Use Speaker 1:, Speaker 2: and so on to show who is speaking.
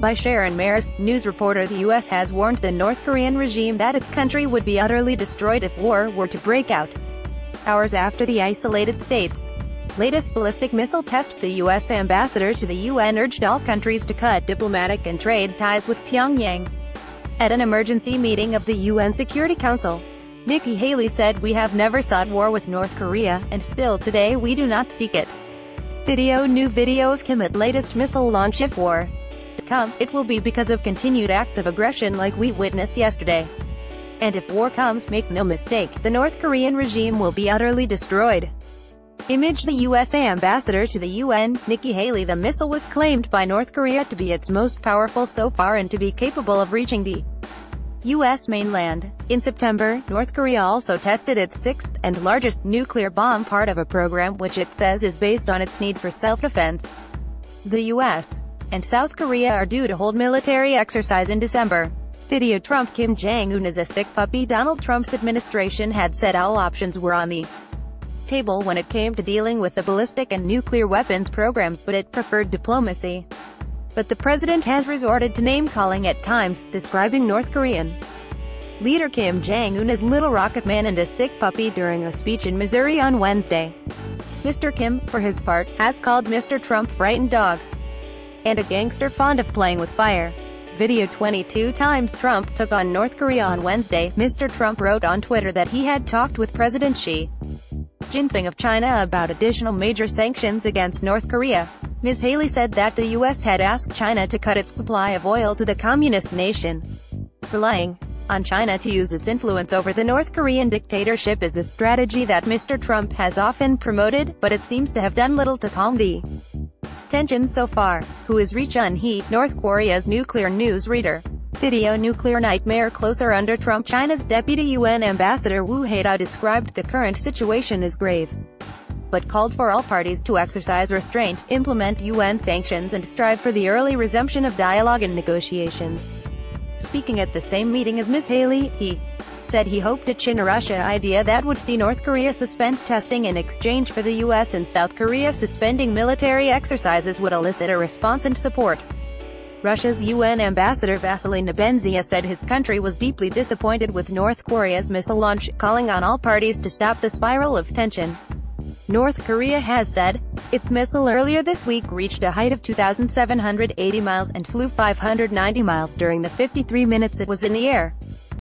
Speaker 1: by Sharon Maris, news reporter. The U.S. has warned the North Korean regime that its country would be utterly destroyed if war were to break out. Hours after the isolated states' latest ballistic missile test, the U.S. ambassador to the UN urged all countries to cut diplomatic and trade ties with Pyongyang. At an emergency meeting of the UN Security Council, Nikki Haley said, "We have never sought war with North Korea, and still today we do not seek it." New video of Kim at latest missile launch. If war comes, it will be because of continued acts of aggression like we witnessed yesterday. And if war comes, make no mistake, the North Korean regime will be utterly destroyed. Image. The U.S. ambassador to the UN, Nikki Haley. The missile was claimed by North Korea to be its most powerful so far and to be capable of reaching the U.S. mainland. In September, North Korea also tested its sixth and largest nuclear bomb, part of a program which it says is based on its need for self-defense. The U.S. and South Korea are due to hold military exercise in December. Video. Trump. Kim Jong-un is a sick puppy. Donald Trump's administration had said all options were on the table when it came to dealing with the ballistic and nuclear weapons programs, but it preferred diplomacy. But the president has resorted to name-calling at times, describing North Korean leader Kim Jong-un as Little Rocket Man and a sick puppy during a speech in Missouri on Wednesday. Mr. Kim, for his part, has called Mr. Trump frightened dog and a gangster fond of playing with fire. Video. 22 times Trump took on North Korea on Wednesday. Mr. Trump wrote on Twitter that he had talked with President Xi Jinping of China about additional major sanctions against North Korea. Ms. Haley said that the U.S. had asked China to cut its supply of oil to the communist nation. Relying on China to use its influence over the North Korean dictatorship is a strategy that Mr. Trump has often promoted, but it seems to have done little to calm the tensions so far. Who is Ri Chun-hee, North Korea's nuclear news reader? Video. Nuclear nightmare closer under Trump. China's deputy UN ambassador Wu Haida described the current situation as grave, but called for all parties to exercise restraint, implement UN sanctions and strive for the early resumption of dialogue and negotiations. Speaking at the same meeting as Ms. Haley, he said he hoped a China-Russia idea that would see North Korea suspend testing in exchange for the U.S. and South Korea suspending military exercises would elicit a response and support. Russia's UN ambassador Vasily Nebenzia said his country was deeply disappointed with North Korea's missile launch, calling on all parties to stop the spiral of tension. North Korea has said its missile earlier this week reached a height of 2,780 miles and flew 590 miles during the 53 minutes it was in the air.